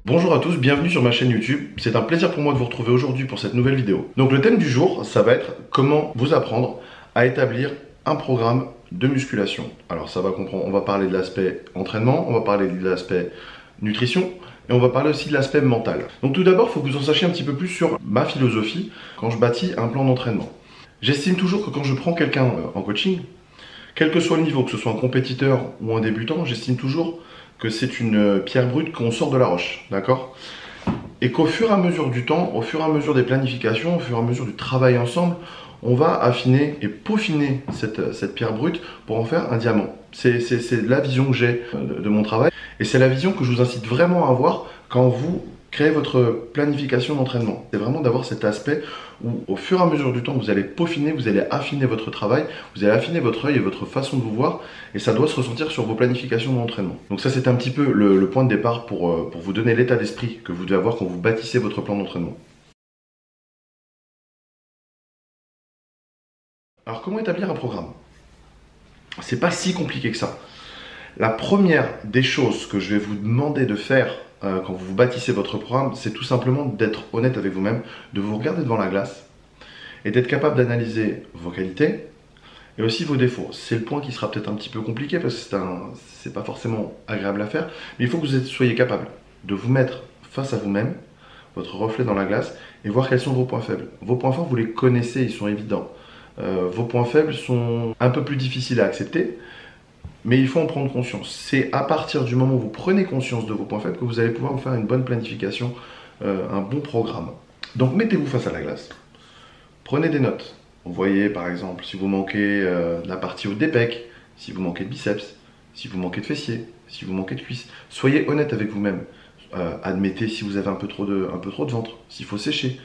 Bonjour à tous, bienvenue sur ma chaîne YouTube. C'est un plaisir pour moi de vous retrouver aujourd'hui pour cette nouvelle vidéo. Donc le thème du jour, ça va être comment vous apprendre à établir un programme de musculation. Alors ça va comprendre, on va parler de l'aspect entraînement, on va parler de l'aspect nutrition et on va parler aussi de l'aspect mental. Donc tout d'abord, il faut que vous en sachiez un petit peu plus sur ma philosophie quand je bâtis un plan d'entraînement. J'estime toujours que quand je prends quelqu'un en coaching, quel que soit le niveau, que ce soit un compétiteur ou un débutant, j'estime toujours que c'est une pierre brute qu'on sort de la roche, d'accord? Et qu'au fur et à mesure du temps, au fur et à mesure des planifications, au fur et à mesure du travail ensemble, on va affiner et peaufiner cette pierre brute pour en faire un diamant. C'est la vision que j'ai de mon travail et c'est la vision que je vous incite vraiment à avoir quand vous créez votre planification d'entraînement. C'est vraiment d'avoir cet aspect où au fur et à mesure du temps, vous allez peaufiner, vous allez affiner votre travail, vous allez affiner votre œil et votre façon de vous voir et ça doit se ressentir sur vos planifications d'entraînement. Donc ça, c'est un petit peu le point de départ pour vous donner l'état d'esprit que vous devez avoir quand vous bâtissez votre plan d'entraînement. Alors comment établir un programme? C'est pas si compliqué que ça. La première des choses que je vais vous demander de faire quand vous bâtissez votre programme, c'est tout simplement d'être honnête avec vous-même, de vous regarder devant la glace et d'être capable d'analyser vos qualités et aussi vos défauts. C'est le point qui sera peut-être un petit peu compliqué parce que c'est pas forcément agréable à faire, mais il faut que vous soyez capable de vous mettre face à vous-même, votre reflet dans la glace et voir quels sont vos points faibles. Vos points forts, vous les connaissez, ils sont évidents. Vos points faibles sont un peu plus difficiles à accepter, mais il faut en prendre conscience. C'est à partir du moment où vous prenez conscience de vos points faibles que vous allez pouvoir vous faire une bonne planification, un bon programme. Donc mettez-vous face à la glace. Prenez des notes. Vous voyez par exemple si vous manquez de la partie haute des pecs, si vous manquez de biceps, si vous manquez de fessiers, si vous manquez de cuisses. Soyez honnête avec vous-même. Admettez si vous avez un peu trop de ventre, s'il faut sécher.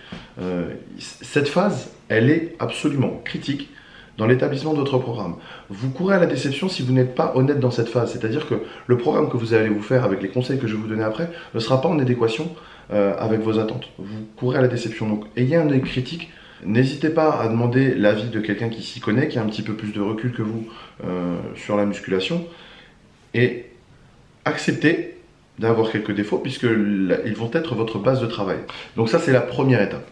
Cette phase, elle est absolument critique dans l'établissement de votre programme. Vous courez à la déception si vous n'êtes pas honnête dans cette phase. C'est-à-dire que le programme que vous allez vous faire avec les conseils que je vais vous donner après ne sera pas en adéquation avec vos attentes. Vous courez à la déception. Donc ayez un œil critique. N'hésitez pas à demander l'avis de quelqu'un qui s'y connaît, qui a un petit peu plus de recul que vous sur la musculation. Et acceptez d'avoir quelques défauts puisqu'ils vont être votre base de travail. Donc ça, c'est la première étape.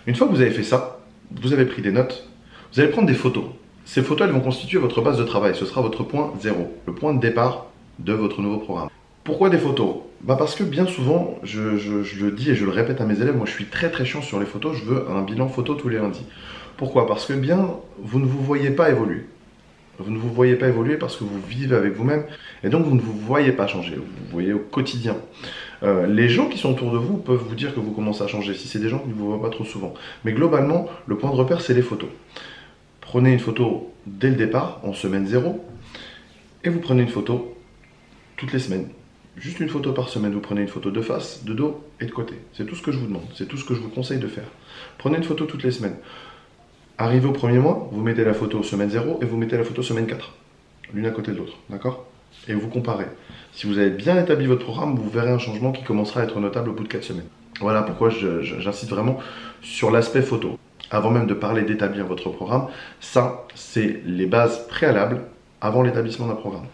Une fois que vous avez fait ça, vous avez pris des notes, vous allez prendre des photos. Ces photos, elles vont constituer votre base de travail. Ce sera votre point zéro, le point de départ de votre nouveau programme. Pourquoi des photos? Parce que bien souvent, je le dis et je le répète à mes élèves, moi je suis très chiant sur les photos, je veux un bilan photo tous les lundis. Pourquoi? Parce que vous ne vous voyez pas évoluer. Vous ne vous voyez pas évoluer parce que vous vivez avec vous-même et donc vous ne vous voyez pas changer, vous vous voyez au quotidien. Les gens qui sont autour de vous peuvent vous dire que vous commencez à changer si c'est des gens qui ne vous voient pas trop souvent. Mais globalement, le point de repère, c'est les photos. Prenez une photo dès le départ, en semaine 0, et vous prenez une photo toutes les semaines. Juste une photo par semaine, vous prenez une photo de face, de dos et de côté. C'est tout ce que je vous demande, c'est tout ce que je vous conseille de faire. Prenez une photo toutes les semaines. Arrivé au premier mois, vous mettez la photo semaine 0 et vous mettez la photo semaine 4. L'une à côté de l'autre, d'accord? Et vous comparez. Si vous avez bien établi votre programme, vous verrez un changement qui commencera à être notable au bout de 4 semaines. Voilà pourquoi j'insiste vraiment sur l'aspect photo. Avant même de parler d'établir votre programme, ça, c'est les bases préalables avant l'établissement d'un programme.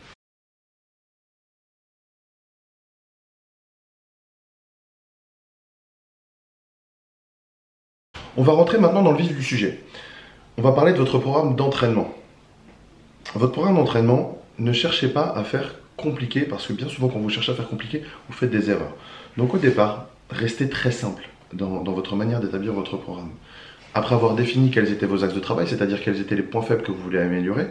On va rentrer maintenant dans le vif du sujet. On va parler de votre programme d'entraînement. Votre programme d'entraînement, ne cherchez pas à faire compliqué parce que bien souvent quand vous cherchez à faire compliqué, vous faites des erreurs. Donc au départ, restez très simple dans votre manière d'établir votre programme. Après avoir défini quels étaient vos axes de travail, c'est-à-dire quels étaient les points faibles que vous voulez améliorer,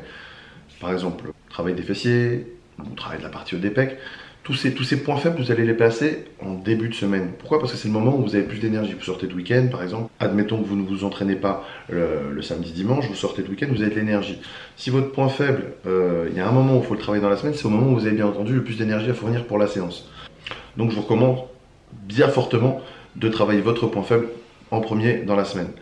par exemple, le travail des fessiers, le travail de la partie haute des pecs, tous ces points faibles, vous allez les placer en début de semaine. Pourquoi? Parce que c'est le moment où vous avez plus d'énergie. Vous sortez de week-end, par exemple. Admettons que vous ne vous entraînez pas le samedi, dimanche, vous sortez de week-end, vous avez de l'énergie. Si votre point faible, il y a un moment où il faut le travailler dans la semaine, c'est au moment où vous avez bien entendu le plus d'énergie à fournir pour la séance. Donc je vous recommande bien fortement de travailler votre point faible en premier dans la semaine.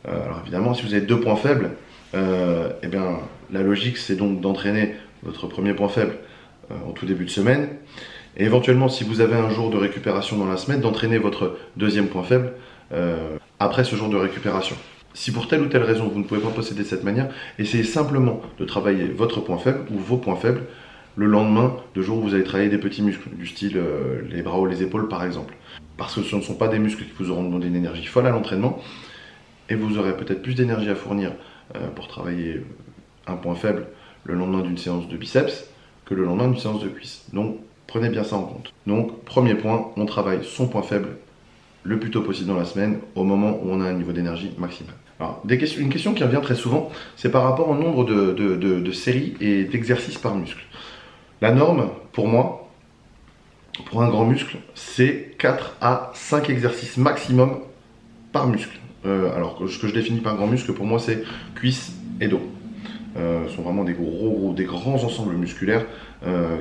Alors évidemment, si vous avez deux points faibles, eh bien, la logique c'est donc d'entraîner votre premier point faible en tout début de semaine et éventuellement si vous avez un jour de récupération dans la semaine, d'entraîner votre deuxième point faible après ce jour de récupération. Si pour telle ou telle raison vous ne pouvez pas procéder de cette manière, essayez simplement de travailler votre point faible ou vos points faibles le lendemain, le jour où vous allez travailler des petits muscles, du style les bras ou les épaules par exemple. Parce que ce ne sont pas des muscles qui vous auront demandé une énergie folle à l'entraînement, et vous aurez peut-être plus d'énergie à fournir pour travailler un point faible le lendemain d'une séance de biceps que le lendemain d'une séance de cuisses. Donc prenez bien ça en compte. Donc premier point, on travaille son point faible le plus tôt possible dans la semaine, au moment où on a un niveau d'énergie maximal. Alors, une question qui revient très souvent, c'est par rapport au nombre de séries et d'exercices par muscle. La norme, pour moi, pour un grand muscle, c'est 4 à 5 exercices maximum par muscle. Alors, ce que je définis par grand muscle, pour moi, c'est cuisses et dos. Ce sont vraiment des grands ensembles musculaires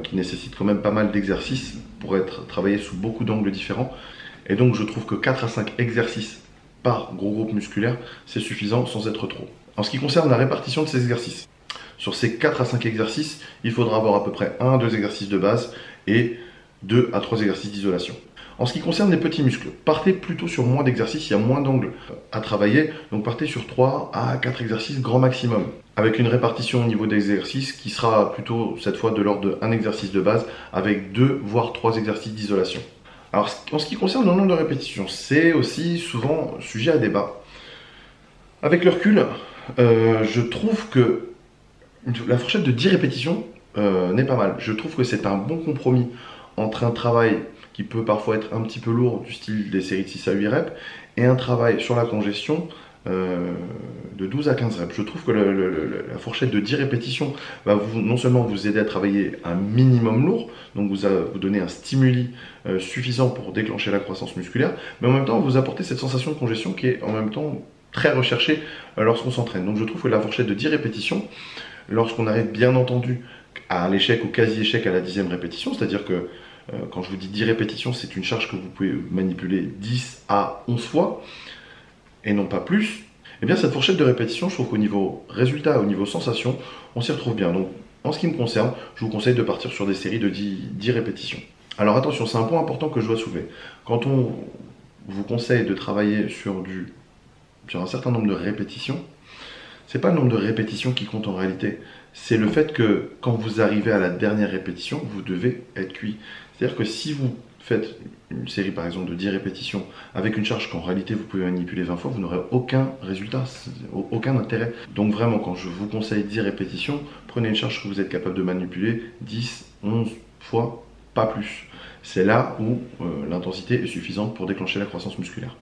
qui nécessitent quand même pas mal d'exercices pour être travaillés sous beaucoup d'angles différents. Et donc, je trouve que 4 à 5 exercices par gros groupe musculaire, c'est suffisant sans être trop. En ce qui concerne la répartition de ces exercices, sur ces 4 à 5 exercices, il faudra avoir à peu près 1 à 2 exercices de base et 2 à 3 exercices d'isolation. En ce qui concerne les petits muscles, partez plutôt sur moins d'exercices, il y a moins d'angles à travailler, donc partez sur 3 à 4 exercices grand maximum, avec une répartition au niveau des exercices qui sera plutôt cette fois de l'ordre d'un exercice de base avec 2 voire 3 exercices d'isolation. Alors, en ce qui concerne le nombre de répétitions, c'est aussi souvent sujet à débat. Avec le recul, je trouve que la fourchette de 10 répétitions n'est pas mal. Je trouve que c'est un bon compromis entre un travail qui peut parfois être un petit peu lourd, du style des séries de 6 à 8 reps, et un travail sur la congestion de 12 à 15 reps. Je trouve que la fourchette de 10 répétitions va non seulement vous aider à travailler un minimum lourd, donc vous donner un stimuli suffisant pour déclencher la croissance musculaire, mais en même temps vous apporter cette sensation de congestion qui est en même temps très recherchée lorsqu'on s'entraîne. Donc je trouve que la fourchette de 10 répétitions, lorsqu'on arrive bien entendu à l'échec ou quasi-échec à la 10e répétition, c'est-à-dire que quand je vous dis 10 répétitions, c'est une charge que vous pouvez manipuler 10 à 11 fois, et non pas plus, eh bien cette fourchette de répétition, je trouve qu'au niveau résultat, au niveau sensation, on s'y retrouve bien. Donc en ce qui me concerne, je vous conseille de partir sur des séries de 10 répétitions. Alors attention, c'est un point important que je dois soulever. Quand on vous conseille de travailler sur un certain nombre de répétitions, c'est pas le nombre de répétitions qui compte en réalité, c'est le fait que quand vous arrivez à la dernière répétition, vous devez être cuit. C'est-à-dire que si vous faites une série par exemple de 10 répétitions avec une charge qu'en réalité vous pouvez manipuler 20 fois, vous n'aurez aucun résultat, aucun intérêt. Donc vraiment, quand je vous conseille 10 répétitions, prenez une charge que vous êtes capable de manipuler 10, 11 fois, pas plus. C'est là où l'intensité est suffisante pour déclencher la croissance musculaire.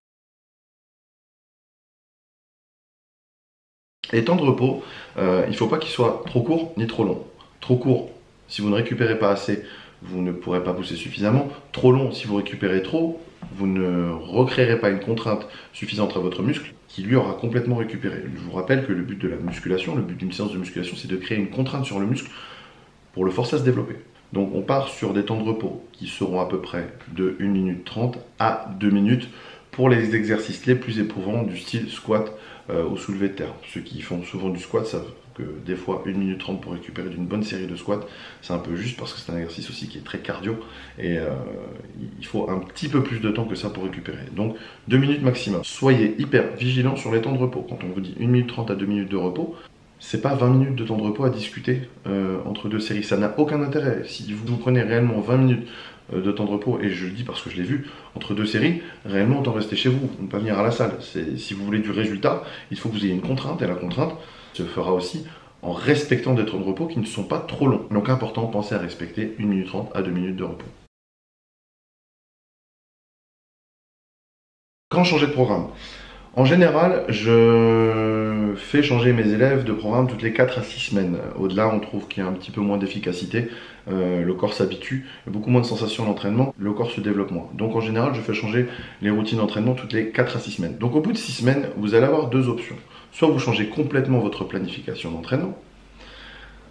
Et temps de repos, il ne faut pas qu'il soit trop court ni trop long. Trop court, si vous ne récupérez pas assez, vous ne pourrez pas pousser suffisamment. Trop long, si vous récupérez trop, vous ne recréerez pas une contrainte suffisante à votre muscle qui lui aura complètement récupéré. Je vous rappelle que le but de la musculation, le but d'une séance de musculation, c'est de créer une contrainte sur le muscle pour le forcer à se développer. Donc on part sur des temps de repos qui seront à peu près de 1 minute 30 à 2 minutes pour les exercices les plus éprouvants du style squat au soulevé de terre. Ceux qui font souvent du squat savent que des fois 1 minute 30 pour récupérer d'une bonne série de squats, c'est un peu juste parce que c'est un exercice aussi qui est très cardio et il faut un petit peu plus de temps que ça pour récupérer. Donc 2 minutes maximum. Soyez hyper vigilants sur les temps de repos. Quand on vous dit 1 minute 30 à 2 minutes de repos, c'est pas 20 minutes de temps de repos à discuter entre deux séries. Ça n'a aucun intérêt. Si vous prenez réellement 20 minutes de temps de repos, et je le dis parce que je l'ai vu, entre deux séries, réellement autant rester chez vous, ne pas venir à la salle. Si vous voulez du résultat, il faut que vous ayez une contrainte, et la contrainte se fera aussi en respectant des temps de repos qui ne sont pas trop longs. Donc important, pensez à respecter 1 minute 30 à 2 minutes de repos. Quand changer de programme? En général, je fais changer mes élèves de programme toutes les 4 à 6 semaines. Au-delà, on trouve qu'il y a un petit peu moins d'efficacité, le corps s'habitue, il y a beaucoup moins de sensations d'entraînement, le corps se développe moins. Donc en général, je fais changer les routines d'entraînement toutes les 4 à 6 semaines. Donc au bout de 6 semaines, vous allez avoir deux options. Soit vous changez complètement votre planification d'entraînement,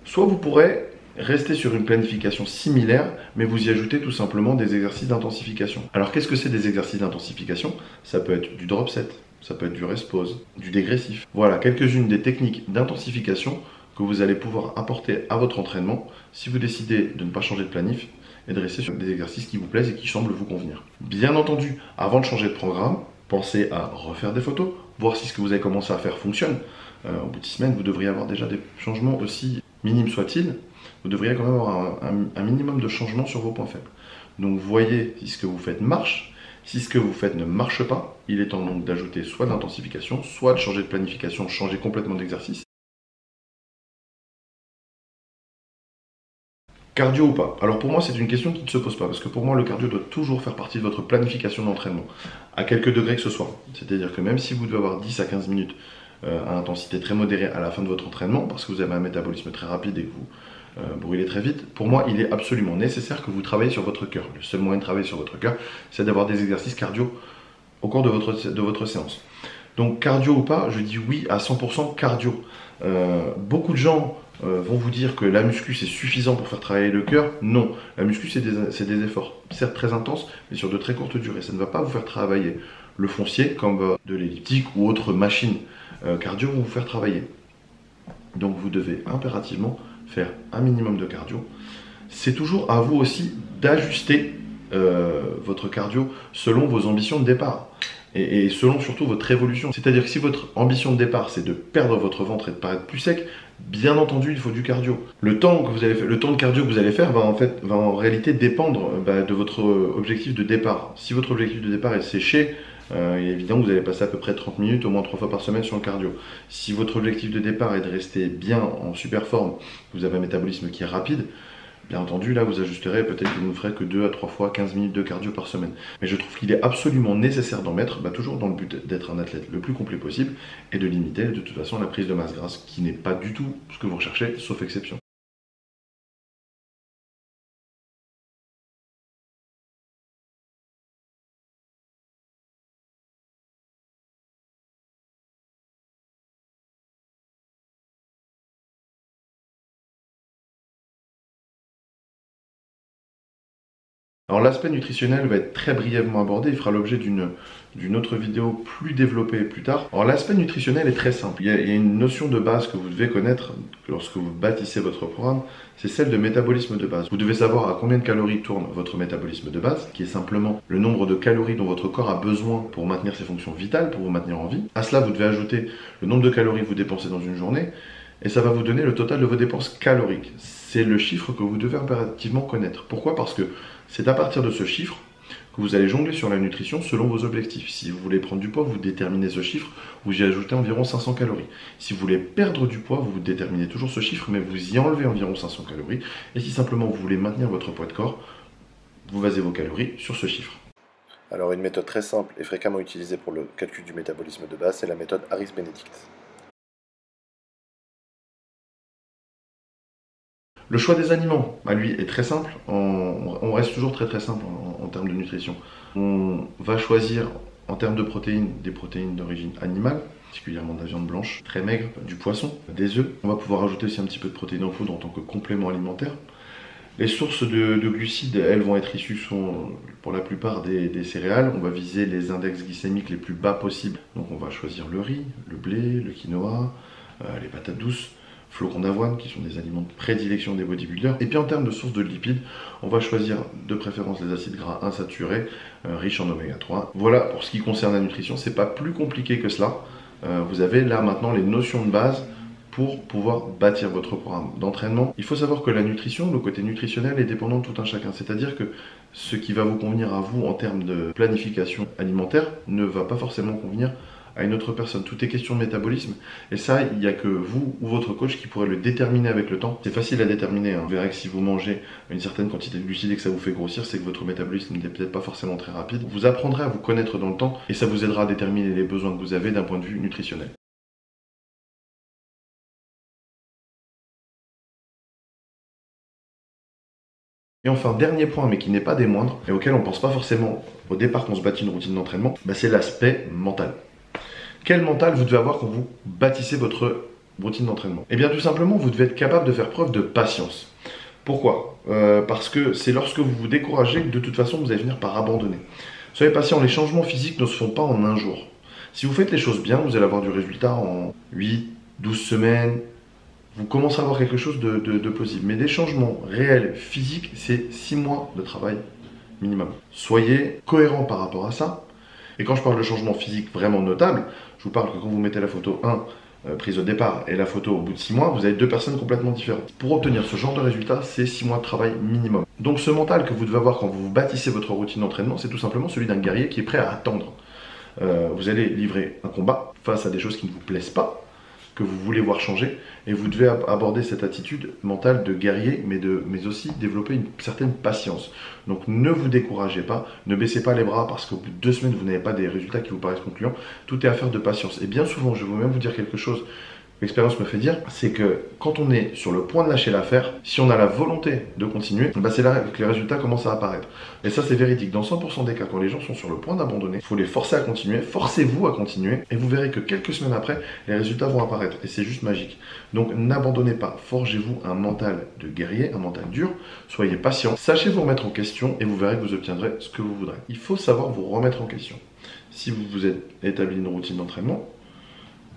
soit vous pourrez rester sur une planification similaire, mais vous y ajoutez tout simplement des exercices d'intensification. Alors qu'est-ce que c'est des exercices d'intensification? Ça peut être du drop set, ça peut être du rest pause, du dégressif. Voilà quelques-unes des techniques d'intensification que vous allez pouvoir apporter à votre entraînement si vous décidez de ne pas changer de planif et de rester sur des exercices qui vous plaisent et qui semblent vous convenir. Bien entendu, avant de changer de programme, pensez à refaire des photos, voir si ce que vous avez commencé à faire fonctionne. Au bout de 6 semaines, vous devriez avoir déjà des changements aussi minimes soient-ils vous devriez quand même avoir un minimum de changement sur vos points faibles. Donc voyez si ce que vous faites marche. Si ce que vous faites ne marche pas, il est temps donc d'ajouter soit de l'intensification, soit de changer de planification, changer complètement d'exercice. Cardio ou pas? Alors pour moi, c'est une question qui ne se pose pas, parce que pour moi, le cardio doit toujours faire partie de votre planification d'entraînement, à quelques degrés que ce soit. C'est-à-dire que même si vous devez avoir 10 à 15 minutes à intensité très modérée à la fin de votre entraînement, parce que vous avez un métabolisme très rapide et que vous brûlez très vite, pour moi, il est absolument nécessaire que vous travaillez sur votre cœur. Le seul moyen de travailler sur votre cœur, c'est d'avoir des exercices cardio au cours de votre séance. Donc cardio ou pas, je dis oui à 100% cardio. Beaucoup de gens vont vous dire que la muscu c'est suffisant pour faire travailler le cœur. Non, la muscu c'est des efforts, certes très intenses, mais sur de très courtes durées. Ça ne va pas vous faire travailler le foncier comme de l'elliptique ou autre machine. Cardio vont vous faire travailler. Donc vous devez impérativement faire un minimum de cardio. C'est toujours à vous aussi d'ajuster votre cardio selon vos ambitions de départ. Et selon surtout votre évolution. C'est-à-dire que si votre ambition de départ c'est de perdre votre ventre et de paraître plus sec, bien entendu il faut du cardio. Le temps de cardio que vous allez faire va en réalité dépendre de votre objectif de départ. Si votre objectif de départ est séché, il est évident que vous allez passer à peu près 30 minutes, au moins 3 fois par semaine sur le cardio. Si votre objectif de départ est de rester bien en super forme, vous avez un métabolisme qui est rapide, bien entendu, là, vous ajusterez, peut-être que vous ne ferez que 2 à 3 fois 15 minutes de cardio par semaine. Mais je trouve qu'il est absolument nécessaire d'en mettre, toujours dans le but d'être un athlète le plus complet possible et de limiter de toute façon la prise de masse grasse, qui n'est pas du tout ce que vous recherchez, sauf exception. Alors l'aspect nutritionnel va être très brièvement abordé, il fera l'objet d'une autre vidéo plus développée plus tard. Alors l'aspect nutritionnel est très simple, il y a une notion de base que vous devez connaître lorsque vous bâtissez votre programme, c'est celle de métabolisme de base. Vous devez savoir à combien de calories tourne votre métabolisme de base, qui est simplement le nombre de calories dont votre corps a besoin pour maintenir ses fonctions vitales, pour vous maintenir en vie. À cela, vous devez ajouter le nombre de calories que vous dépensez dans une journée, et ça va vous donner le total de vos dépenses caloriques. C'est le chiffre que vous devez impérativement connaître. Pourquoi? Parce que c'est à partir de ce chiffre que vous allez jongler sur la nutrition selon vos objectifs. Si vous voulez prendre du poids, vous déterminez ce chiffre, vous y ajoutez environ 500 calories. Si vous voulez perdre du poids, vous déterminez toujours ce chiffre, mais vous y enlevez environ 500 calories. Et si simplement vous voulez maintenir votre poids de corps, vous basez vos calories sur ce chiffre. Alors une méthode très simple et fréquemment utilisée pour le calcul du métabolisme de base, c'est la méthode Harris-Benedict. Le choix des aliments, lui, est très simple. On reste toujours très simple en termes de nutrition. On va choisir, en termes de protéines, des protéines d'origine animale, particulièrement de la viande blanche, très maigre, du poisson, des œufs. On va pouvoir ajouter aussi un petit peu de protéines en poudre en tant que complément alimentaire. Les sources de glucides, elles, vont être issues pour la plupart des céréales. On va viser les index glycémiques les plus bas possibles. Donc on va choisir le riz, le blé, le quinoa, les patates douces, flocons d'avoine qui sont des aliments de prédilection des bodybuilders. Et puis en termes de sources de lipides, on va choisir de préférence les acides gras insaturés, riches en oméga 3. Voilà pour ce qui concerne la nutrition, c'est pas plus compliqué que cela. Vous avez là maintenant les notions de base pour pouvoir bâtir votre programme d'entraînement. Il faut savoir que la nutrition, le côté nutritionnel est dépendant de tout un chacun. C'est-à-dire que ce qui va vous convenir à vous en termes de planification alimentaire ne va pas forcément convenir à une autre personne. Tout est question de métabolisme. Et ça, il n'y a que vous ou votre coach qui pourrait le déterminer avec le temps. C'est facile à déterminer. Vous verrez que si vous mangez une certaine quantité de glucides et que ça vous fait grossir, c'est que votre métabolisme n'est peut-être pas forcément très rapide. Vous apprendrez à vous connaître dans le temps et ça vous aidera à déterminer les besoins que vous avez d'un point de vue nutritionnel. Et enfin, dernier point, mais qui n'est pas des moindres, et auquel on ne pense pas forcément au départ quand on se bâtit une routine d'entraînement, c'est l'aspect mental. Quel mental vous devez avoir quand vous bâtissez votre routine d'entraînement? Eh bien tout simplement, vous devez être capable de faire preuve de patience. Pourquoi? Parce que c'est lorsque vous vous découragez que de toute façon vous allez finir par abandonner. Soyez patient, les changements physiques ne se font pas en un jour. Si vous faites les choses bien, vous allez avoir du résultat en 8, 12 semaines. Vous commencerez à avoir quelque chose de possible. Mais des changements réels, physiques, c'est 6 mois de travail minimum. Soyez cohérent par rapport à ça. Et quand je parle de changement physique vraiment notable, je vous parle que quand vous mettez la photo 1, prise au départ et la photo au bout de 6 mois, vous avez deux personnes complètement différentes. Pour obtenir ce genre de résultat, c'est 6 mois de travail minimum. Donc ce mental que vous devez avoir quand vous bâtissez votre routine d'entraînement, c'est tout simplement celui d'un guerrier qui est prêt à attendre. Vous allez livrer un combat face à des choses qui ne vous plaisent pas, que vous voulez voir changer, et vous devez aborder cette attitude mentale de guerrier, mais aussi développer une certaine patience. Donc ne vous découragez pas, ne baissez pas les bras parce qu'au bout de 2 semaines, vous n'avez pas des résultats qui vous paraissent concluants. Tout est affaire de patience. Et bien souvent, je vais même vous dire quelque chose, l'expérience me fait dire, c'est que quand on est sur le point de lâcher l'affaire, si on a la volonté de continuer, bah c'est là que les résultats commencent à apparaître. Et ça c'est véridique, dans 100% des cas, quand les gens sont sur le point d'abandonner, il faut les forcer à continuer, forcez-vous à continuer, et vous verrez que quelques semaines après, les résultats vont apparaître, et c'est juste magique. Donc n'abandonnez pas, forgez-vous un mental de guerrier, un mental dur, soyez patient, sachez vous remettre en question, et vous verrez que vous obtiendrez ce que vous voudrez. Il faut savoir vous remettre en question. Si vous vous êtes établi une routine d'entraînement,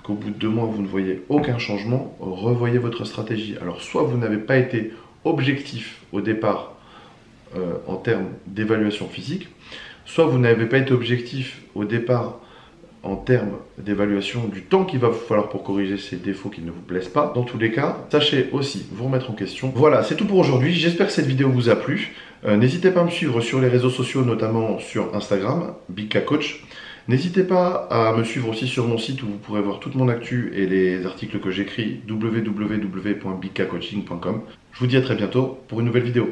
qu'au bout de 2 mois, vous ne voyez aucun changement, revoyez votre stratégie. Alors, soit vous n'avez pas été objectif au départ en termes d'évaluation physique, soit vous n'avez pas été objectif au départ en termes d'évaluation du temps qu'il va vous falloir pour corriger ces défauts qui ne vous plaisent pas. Dans tous les cas, sachez aussi vous remettre en question. Voilà, c'est tout pour aujourd'hui. J'espère que cette vidéo vous a plu. N'hésitez pas à me suivre sur les réseaux sociaux, notamment sur Instagram, BigKcoach. N'hésitez pas à me suivre aussi sur mon site où vous pourrez voir toute mon actu et les articles que j'écris, www.bigkcoaching.com. Je vous dis à très bientôt pour une nouvelle vidéo.